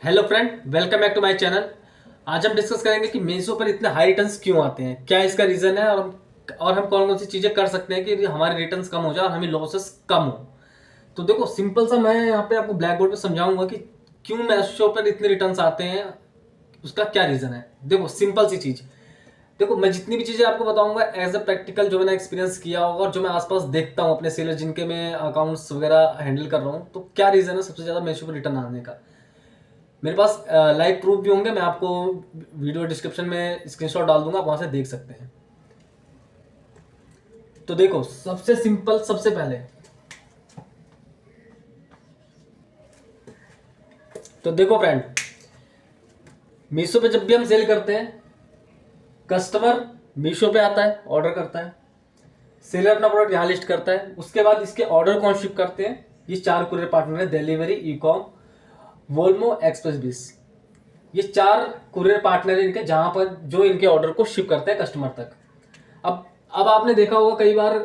Hello friend, welcome back to my channel. आज हम discuss करेंगे कि मीशो पर इतने हाई रिटर्न्स क्यों आते हैं, क्या इसका रीज़न है और हम कौन कौन सी चीज़ें कर सकते हैं कि हमारे रिटर्न्स कम हो जाए और हमें लॉसेस कम हो। तो देखो, सिंपल सा मैं यहाँ पे आपको ब्लैक बोर्ड पे समझाऊंगा कि क्यों मीशो पर इतने रिटर्न्स आते हैं, उसका क्या रीज़न है। देखो, सिंपल सी चीज़। देखो, मैं जितनी भी चीज़ें आपको बताऊंगा एज अ प्रैक्टिकल, जो मैंने एक्सपीरियंस किया होगा और जो मैं आसपास देखता हूँ अपने सेलर जिनके मैं अकाउंट्स वगैरह हैंडल कर रहा हूँ, तो क्या रीज़न है सबसे ज़्यादा मीशो पर रिटर्न आने का। मेरे पास लाइव प्रूफ भी होंगे, मैं आपको वीडियो डिस्क्रिप्शन में स्क्रीनशॉट डाल दूंगा, आप वहां से देख सकते हैं। तो देखो, सबसे सिंपल, सबसे पहले तो देखो फ्रेंड, मीशो पे जब भी हम सेल करते हैं, कस्टमर मीशो पे आता है, ऑर्डर करता है, सेलर अपना प्रोडक्ट यहाँ लिस्ट करता है, उसके बाद इसके ऑर्डर कौन शिप करते हैं, ये 4 कुरियर पार्टनर है, डिलीवरी, ई कॉम, वोल्मो, एक्सप्रेस बिस। ये 4 कुरियर पार्टनर है इनके, जहां पर जो इनके ऑर्डर को शिप करते हैं कस्टमर तक। अब अब आपने देखा होगा कई बार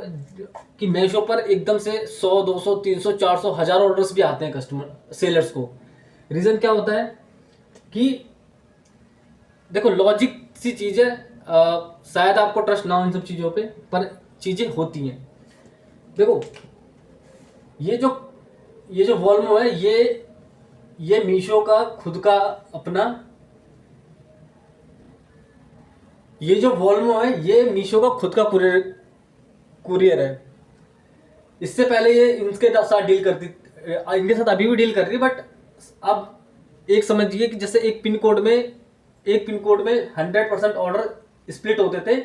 कि मीशो पर एकदम से 100, 200, 300, 400, 1000 ऑर्डर्स भी आते हैं कस्टमर सेलर्स को। रीज़न क्या होता है कि देखो, लॉजिक सी चीज़ है, शायद आपको ट्रस्ट ना हो इन सब चीज़ों पे, पर चीज़ें होती हैं। देखो, ये जो ये जो वॉल्मो है, ये मीशो का खुद का अपना, ये जो वॉल्मो है ये मीशो का खुद का कुरियर कुरियर है। इससे पहले ये इनके साथ डील करती, इनके साथ अभी भी डील कर रही है, बट अब एक समझिए कि जैसे एक पिन कोड में 100% ऑर्डर स्प्लिट होते थे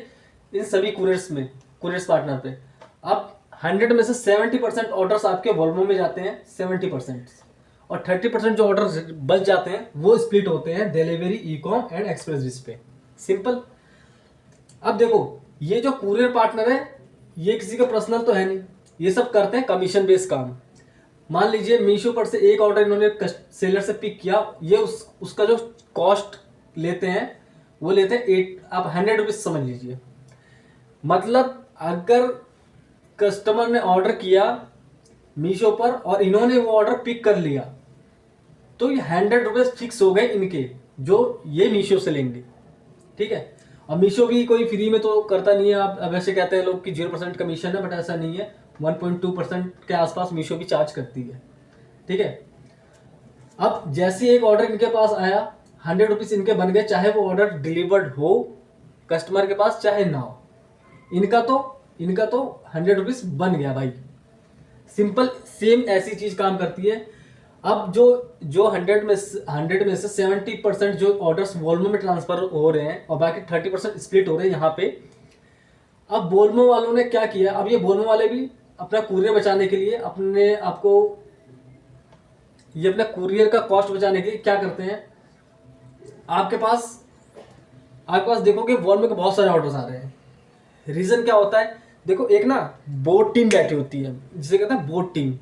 इन सभी कुरियर्स पार्टनर पे। अब 100 में से 70% ऑर्डर्स आपके वॉल्वो में जाते हैं, 70%, और 30% जो ऑर्डर बच जाते हैं वो स्प्लिट होते हैं delivery, e com and express बिस पे। सिंपल। अब देखो, ये जो कुरियर पार्टनर है, ये किसी का पर्सनल तो है नहीं, ये सब करते हैं कमीशन बेस्ड काम। मान लीजिए मीशो पर से एक ऑर्डर इन्होंने सेलर से पिक किया, ये उसका जो कॉस्ट लेते हैं वो लेते हैं 8, आप 100 रुपीज समझ लीजिए। मतलब अगर कस्टमर ने ऑर्डर किया मीशो पर और इन्होंने वो ऑर्डर पिक कर लिया, तो ये 100 रुपीज फिक्स हो गए इनके, जो ये मीशो से लेंगे। ठीक है। और मीशो भी कोई फ्री में तो करता नहीं है। आप वैसे कहते हैं लोग कि 0% कमीशन है, बट ऐसा नहीं है। 1.2% के आसपास मीशो भी चार्ज करती है। ठीक है। अब जैसे एक ऑर्डर इनके पास आया, 100 रुपीज इनके बन गए, चाहे वो ऑर्डर डिलीवर्ड हो कस्टमर के पास चाहे ना हो, इनका तो 100 रुपीज बन गया भाई। सिंपल, सेम ऐसी चीज काम करती है। अब जो जो 100 में से 70% जो ऑर्डर्स वॉल्वो में ट्रांसफर हो रहे हैं और बाकी 30% स्प्लिट हो रहे हैं यहाँ पे। अब वॉल्वो वालों ने क्या किया, अब ये वॉल्वो वाले भी अपना कुरियर बचाने के लिए, अपना कुरियर का कॉस्ट बचाने के लिए क्या करते हैं, आपके पास आपके पास देखोगे वॉल्वो के बहुत सारे ऑर्डर्स आ रहे हैं। रीजन क्या होता है, देखो, एक ना बोर्ड टीम बैठी होती है, जिसे कहते हैं board team.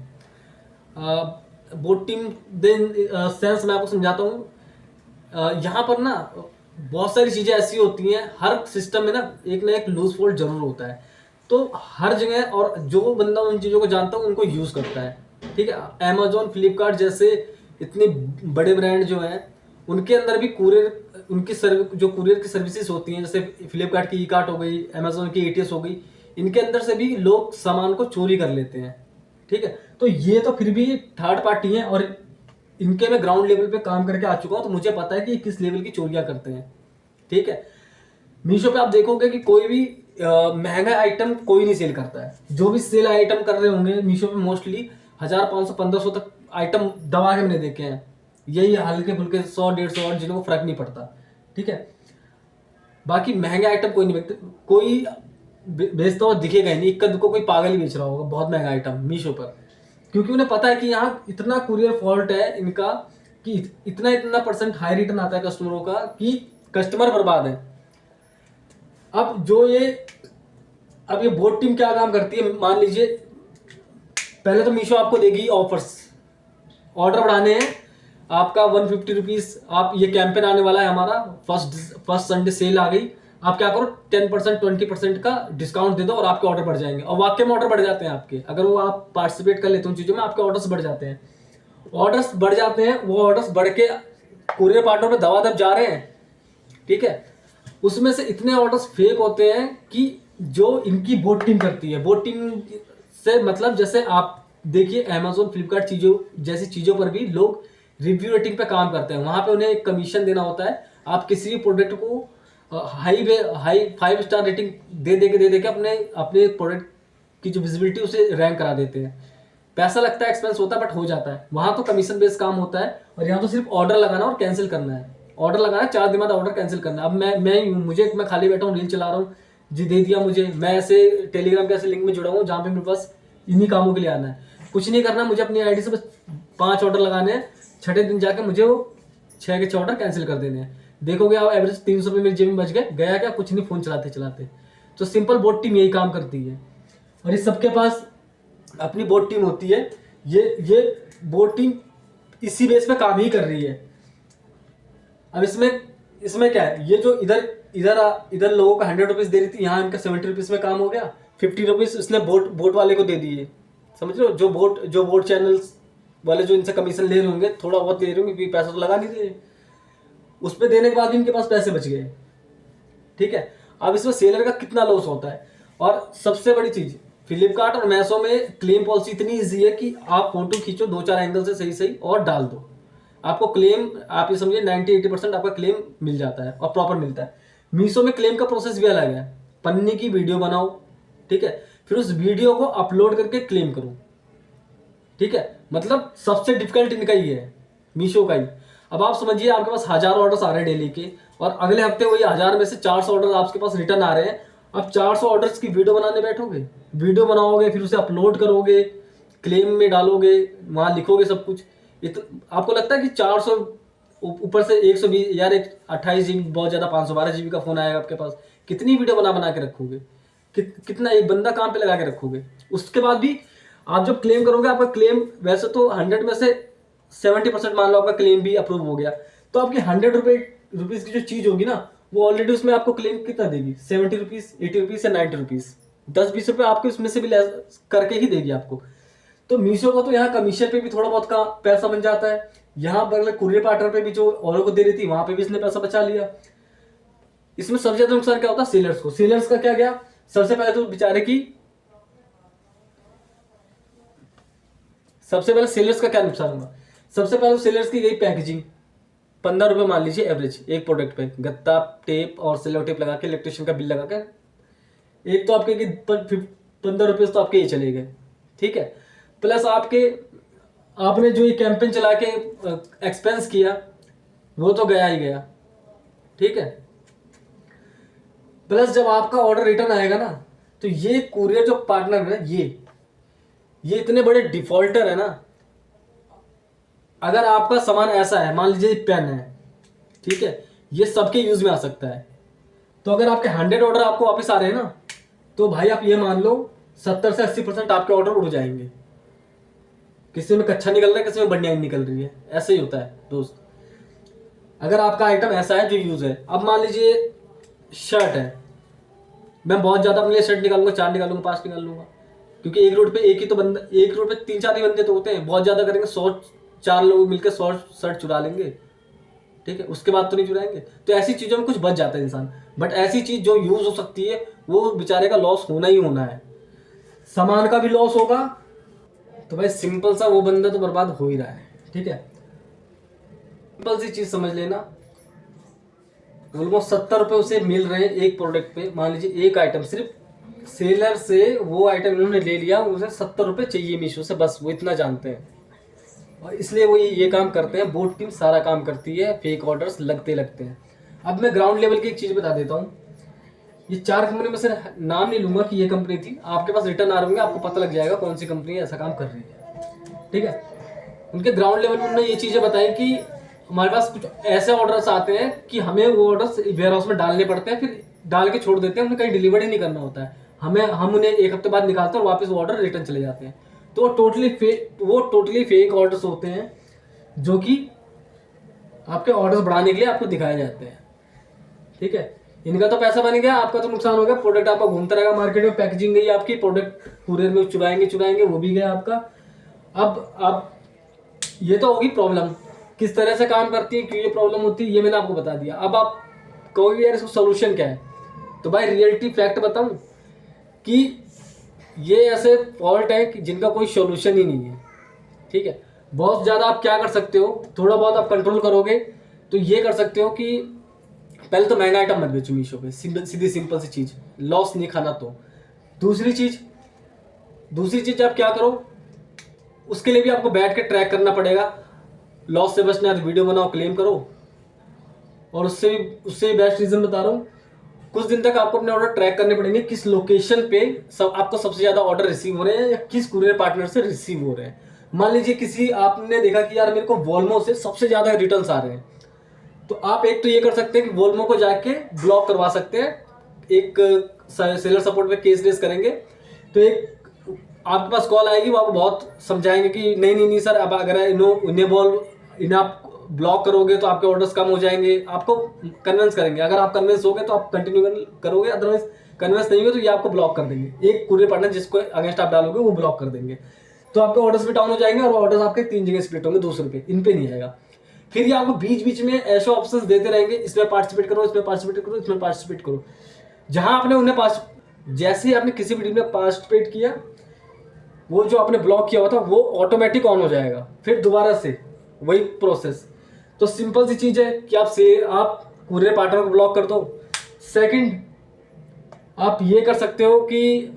Board team then sense मैं आपको समझाता हूँ। यहाँ पर ना बहुत सारी चीज़ें ऐसी होती हैं, हर सिस्टम में ना एक लूज फोल्ड जरूर होता है। तो हर जगह, और जो बंदा उन चीज़ों को जानता है उनको यूज़ करता है। ठीक है। अमेजोन, फ्लिपकार्ट जैसे इतने बड़े ब्रांड जो हैं, उनके अंदर भी कुरियर, जो कुरियर की सर्विसेज होती हैं, जैसे फ्लिपकार्ट की ई कार्ट हो गई, अमेजोन की एटीएस हो गई, इनके अंदर से भी लोग सामान को चोरी कर लेते हैं। ठीक है। तो ये तो फिर भी थर्ड पार्टी है, और इनके मैं ग्राउंड लेवल पे काम करके आ चुका हूं, तो मुझे पता है कि किस लेवल की चोरियां करते हैं। ठीक है। मीशो पे आप देखोगे कि कोई भी महंगा आइटम कोई नहीं सेल करता है। जो भी सेल आइटम कर रहे होंगे मीशो पे, मोस्टली 1000, 500, 1500 तक आइटम दबा के मैंने देखे हैं। यही हल्के फुल्के 100, 150 और जिनको फर्क नहीं पड़ता। ठीक है। बाकी महंगे आइटम कोई नहीं बेचते, कोई बेचता हुआ दिखेगा ही नहीं। इक्का दुक्का कोई पागल ही बेच रहा होगा बहुत महंगा आइटम मीशो पर, क्योंकि उन्हें पता है कि यहाँ इतना कुरियर फॉल्ट है इनका कि इतना इतना परसेंट हाई रिटर्न आता है कस्टमरों का कि कस्टमर बर्बाद है। अब ये बोर्ड टीम क्या काम करती है, मान लीजिए पहले तो मीशो आपको देगी ऑफर्स, ऑर्डर बढ़ाने हैं आपका 150 रुपीज। आप ये कैंपेन आने वाला है हमारा, फर्स्ट संडे सेल आ गई, आप क्या करो 10%, 20% का डिस्काउंट दे दो और आपके ऑर्डर बढ़ जाएंगे। और वाकई में ऑर्डर बढ़ जाते हैं आपके, अगर वो आप पार्टिसिपेट कर लेते हैं उन चीज़ों में, आपके ऑर्डर्स बढ़ जाते हैं। ऑर्डर्स बढ़ जाते हैं, वो ऑर्डर्स बढ़ के कुरियर पार्टनर पे दबा दब जा रहे हैं, ठीक है। उसमें से इतने ऑर्डर्स फेक होते हैं कि जो इनकी बोट टीम करती है, बोट टीम से मतलब जैसे आप देखिए अमेजोन, फ्लिपकार्ट चीज़ों जैसी चीज़ों पर भी लोग रिव्यू रेटिंग पे काम करते हैं। वहाँ पे उन्हें एक कमीशन देना होता है। आप किसी भी प्रोडक्ट को हाई 5 स्टार रेटिंग दे के अपने अपने प्रोडक्ट की जो विजिबिलिटी उसे रैंक करा देते हैं। पैसा लगता है, एक्सपेंस होता है, बट हो जाता है। वहाँ तो कमीशन बेस्ड काम होता है और यहाँ तो सिर्फ ऑर्डर लगाना और कैंसिल करना है। ऑर्डर लगाना है, 4 दिन बाद ऑर्डर कैंसिल करना है। अब मैं खाली बैठा हूँ, रील चला रहा हूँ, जी दे दिया मुझे, मैं ऐसे टेलीग्राम के ऐसे लिंक में जुड़ा हूँ जहाँ पे मेरे पास इन्हीं कामों के लिए आना है। कुछ नहीं करना मुझे, अपनी आईडी से बस 5 ऑर्डर लगाने हैं, 6ठे दिन जाके मुझे वो 6 के 6 ऑर्डर कैंसिल कर देने हैं। देखोगे आप एवरेज 300 रुपये मेरी जेब में बच गए, गया क्या, कुछ नहीं, फोन चलाते चलाते। तो सिंपल बोट टीम यही काम करती है और इस सबके पास अपनी बोट टीम होती है। ये बोट टीम इसी बेस पे काम ही कर रही है। अब इसमें क्या है, ये जो इधर लोगों को 100 रुपीज़ दे रही थी, यहाँ इनका 70 रुपीज़ में काम हो गया, 50 रुपीज़ इसने बोट वाले को दे दिए। समझ लो, जो बोट चैनल्स वाले जो इनसे कमीशन ले रहे होंगे, थोड़ा बहुत ले रहे होंगे क्योंकि पैसा तो लगा नहीं रहे, उस पर देने के बाद भी इनके पास पैसे बच गए, ठीक है। अब इसमें सेलर का कितना लॉस होता है। और सबसे बड़ी चीज़, फ्लिपकार्ट और मैसो में क्लेम पॉलिसी इतनी ईजी है कि आप फोटो खींचो 2-4 एंगल से सही और डाल दो, आपको क्लेम, आप ये समझिए 90-80% आपका क्लेम मिल जाता है और प्रॉपर मिलता है। मीशो में क्लेम का प्रोसेस भी अलग है। पन्नी की वीडियो बनाओ, ठीक है, फिर उस वीडियो को अपलोड करके क्लेम करो, ठीक है। मतलब सबसे डिफिकल्ट इनका ही है, मीशो का ही। अब आप समझिए आपके पास 1000 ऑर्डर्स आ रहे हैं डेली के और अगले हफ्ते वही 1000 में से 400 ऑर्डर आपके पास रिटर्न आ रहे हैं। अब 400 ऑर्डर्स की वीडियो बनाने बैठोगे, वीडियो बनाओगे, फिर उसे अपलोड करोगे, क्लेम में डालोगे, वहाँ लिखोगे सब कुछ। आपको लगता है कि 400 ऊपर से 120 यार, 28 GB बहुत ज़्यादा, 512 GB का फ़ोन आएगा आपके पास, कितनी वीडियो बना के रखोगे, कितना एक बंदा काम पे लगा के रखोगे। उसके बाद भी आप जब क्लेम करोगे, आपका क्लेम वैसे तो 100 में से 70% मान लो आपका क्लेम भी अप्रूव हो गया, तो आपकी 100 रुपीज़ की जो चीज़ होगी ना, वो ऑलरेडी उसमें आपको क्लेम कितना देगी, 70 रुपीज़, 80 रुपीज़ या 90 रुपीज़, 10-20 रुपये आपके उसमें से भी लेस करके ही देगी आपको। तो मीशो का तो यहाँ कमीशन पे भी थोड़ा बहुत का पैसा बन जाता है। यहाँ पर कुरियर पार्टनर पे भी जो औरों को दे रही थी, वहां पे भी इसने पैसा बचा लिया। इसमें सबसे ज्यादा नुकसान क्या होता है, सेलर्स को। सेलर्स का क्या गया, सबसे पहले तो बेचारे की, सबसे पहले सेलर्स का क्या नुकसान हुआ, सबसे पहले सेलर्स की गई पैकेजिंग, 15 रुपये मान लीजिए एवरेज एक प्रोडक्ट पे, गत्ता टेप और सेलो टेप लगा के, इलेक्ट्रिशियन का बिल लगा के, एक तो आपके 15 रुपये तो आपके ये चले गए, ठीक है। प्लस आपने जो ये कैंपेन चला के एक्सपेंस किया, वो तो गया ही गया, ठीक है। प्लस जब आपका ऑर्डर रिटर्न आएगा ना, तो ये कुरियर जो पार्टनर है, ये इतने बड़े डिफॉल्टर है ना। अगर आपका सामान ऐसा है, मान लीजिए पेन है, ठीक है, ये सबके यूज में आ सकता है, तो अगर आपके 100 ऑर्डर आपको वापस आ रहे हैं ना, तो भाई आप ये मान लो 70 से 80% आपके ऑर्डर उड़ जाएंगे। किसी में कच्चा निकल रहा है, किसी में बढ़िया निकल रही है, ऐसे ही होता है दोस्त। अगर आपका आइटम ऐसा है जो यूज है, अब मान लीजिए शर्ट है, मैं बहुत ज्यादा अपने लिए शर्ट निकालूंगा, 4 निकालूंगा, 5 निकाल लूंगा, क्योंकि एक रोड पे एक ही तो बंदा, एक रोड पे 3-4 ही बंदे तो होते हैं। बहुत ज्यादा करेंगे 100-4 लोग मिलकर 100 शर्ट चुरा लेंगे, ठीक है, उसके बाद तो नहीं चुराएंगे। तो ऐसी चीजों में कुछ बच जाता है इंसान, बट ऐसी चीज जो यूज हो सकती है, वो बेचारे का लॉस होना ही होना है, सामान का भी लॉस होगा। तो भाई सिंपल सा वो बंदा तो बर्बाद हो ही रहा है, ठीक है। सिंपल सी चीज समझ लेना, ऑलमोस्ट 70 रुपये उसे मिल रहे हैं एक प्रोडक्ट पे। मान लीजिए एक आइटम, सिर्फ सेलर से वो आइटम इन्होंने ले लिया, उसे 70 रुपये चाहिए मीशो से, बस वो इतना जानते हैं और इसलिए वो ये काम करते हैं। बोट टीम सारा काम करती है, फेक ऑर्डर्स लगते हैं। अब मैं ग्राउंड लेवल की एक चीज़ बता देता हूँ। ये 4 कंपनी में से नाम नहीं लूंगा कि ये कंपनी थी, आपके पास रिटर्न आ रहे होंगे, आपको पता लग जाएगा कौन सी कंपनी ऐसा काम कर रही है, ठीक है। उनके ग्राउंड लेवल में उन्होंने ये चीज़ें बताई कि हमारे पास कुछ ऐसे ऑर्डर्स आते हैं कि हमें वो ऑर्डर्स वेयर हाउस में डालने पड़ते हैं, फिर डाल के छोड़ देते हैं, उन्हें कहीं डिलीवर ही नहीं करना होता है, हम उन्हें 1 हफ्ते बाद निकालते हैं और वापस वो ऑर्डर रिटर्न चले जाते हैं। तो वो टोटली फेक ऑर्डर्स होते हैं, जो कि आपके ऑर्डर्स बढ़ाने के लिए आपको दिखाए जाते हैं, ठीक है। इनका तो पैसा बन गया, आपका तो नुकसान हो गया। प्रोडक्ट आपका घूमता रहेगा मार्केट में, पैकेजिंग गई आपकी, प्रोडक्ट कुरियर में चुराएंगे, वो भी गया आपका। अब ये तो होगी प्रॉब्लम। किस तरह से काम करती है, क्यों ये प्रॉब्लम होती है, ये मैंने आपको बता दिया। अब आप कहोगे यार इसको सोल्यूशन क्या है, तो भाई रियलिटी फैक्ट बताऊं कि ये ऐसे फॉल्ट है कि जिनका कोई सोल्यूशन ही नहीं है। ठीक है, बहुत ज़्यादा आप क्या कर सकते हो, थोड़ा बहुत आप कंट्रोल करोगे तो ये कर सकते हो कि पहले तो महंगा आइटम मत बेचो मीशो पे, सीधी सिंपल सी चीज़, लॉस नहीं खाना। तो दूसरी चीज़ आप क्या करो, उसके लिए भी आपको बैठ के ट्रैक करना पड़ेगा। लॉस से बचना है तो वीडियो बनाओ, क्लेम करो। और उससे भी बेस्ट रीज़न बता रहा हूँ, कुछ दिन तक आपको अपने ऑर्डर ट्रैक करने पड़ेंगे, किस लोकेशन पे आपको सबसे ज़्यादा ऑर्डर रिसीव हो रहे हैं या किस कुरियर पार्टनर से रिसीव हो रहे हैं। मान लीजिए आपने देखा कि यार मेरे को वोल्मो से सबसे ज़्यादा रिटर्न्स आ रहे हैं, तो आप एक तो ये कर सकते हैं कि वोल्मो को जाके ब्लॉक करवा सकते हैं, एक सेलर सपोर्ट पे केस रेस करेंगे। तो एक आपके पास कॉल आएगी, वो आपको बहुत समझाएंगे कि नहीं सर, अब अगर इन्हें आप ब्लॉक करोगे तो आपके ऑर्डर्स कम हो जाएंगे, आपको कन्विंस करेंगे। अगर आप कन्विंस हो गए तो आप कंटिन्यू करोगे, अदरवाइज कन्विंस नहीं हुए तो ये आपको ब्लॉक कर देंगे। एक कुरियर पार्टनर जिसको अगेंस्ट आप डालोगे वो ब्लॉक कर देंगे, तो आपके ऑर्डर्स भी डाउन हो जाएंगे और ऑर्डर्स आपके 3 जगह स्प्लिट होंगे, 200 रुपये इन पे नहीं आएगा। फिर ये आपको बीच में ऐसे ऑप्शंस देते रहेंगे, इसमें पार्टिसिपेट करो, इसमें पार्टिसिपेट करो, इसमें पार्टिसिपेट करो। जहां आपने उन्हें जैसे ही आपने किसी भी टीम में पार्टिसिपेट किया, वो जो आपने ब्लॉक किया हुआ था वो ऑटोमेटिक ऑन हो जाएगा, फिर दोबारा से वही प्रोसेस। तो सिंपल सी चीज़ है कि आप कुरियर पार्टनर को ब्लॉक कर दो। सेकंड, आप ये कर सकते हो कि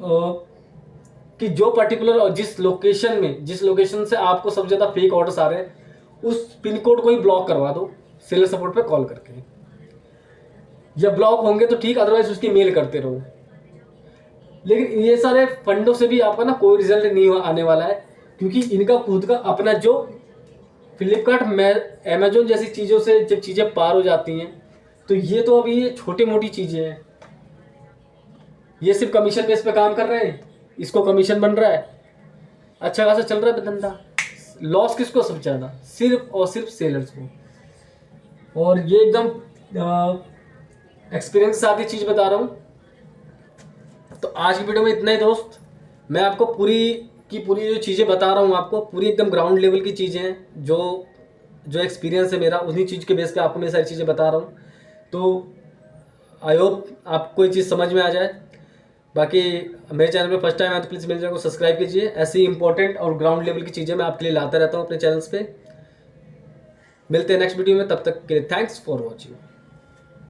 जो पर्टिकुलर जिस लोकेशन से आपको सबसे ज़्यादा फेक ऑर्डर्स आ रहे हैं, उस पिन कोड को ही ब्लॉक करवा दो सेलर सपोर्ट पे कॉल करके। या ब्लॉक होंगे तो ठीक, अदरवाइज उसकी मेल करते रहो। लेकिन ये सारे फंडों से भी आपका ना कोई रिजल्ट नहीं आने वाला है, क्योंकि इनका खुद का अपना जो फ्लिपकार्ट अमेजोन जैसी चीज़ों से जब चीज़ें पार हो जाती हैं, तो ये तो अभी ये छोटी मोटी चीज़ें हैं। ये सिर्फ कमीशन बेस पे काम कर रहे हैं, इसको कमीशन बन रहा है, अच्छा खासा चल रहा है धंधा। लॉस किसको सबसे ज़्यादा, सिर्फ और सिर्फ सेलर्स को। और ये एकदम एक्सपीरियंस के साथ ही चीज़ बता रहा हूँ। तो आज की वीडियो में इतना ही दोस्त। मैं आपको पूरी जो चीज़ें बता रहा हूँ, आपको पूरी एकदम ग्राउंड लेवल की चीज़ें हैं, जो एक्सपीरियंस है मेरा, उन्हीं चीज़ के बेस पे आपको मैं सारी चीज़ें बता रहा हूँ। तो आई होप आपको ये चीज़ समझ में आ जाए। बाकी मेरे चैनल पे फर्स्ट टाइम आए तो प्लीज़ मेरे चैनल को सब्सक्राइब कीजिए। ऐसी इंपॉर्टेंट और ग्राउंड लेवल की चीज़ें मैं आपके लिए लाता रहता हूँ अपने चैनल्स पे। मिलते हैं नेक्स्ट वीडियो में, तब तक के लिए थैंक्स फॉर वॉचिंग।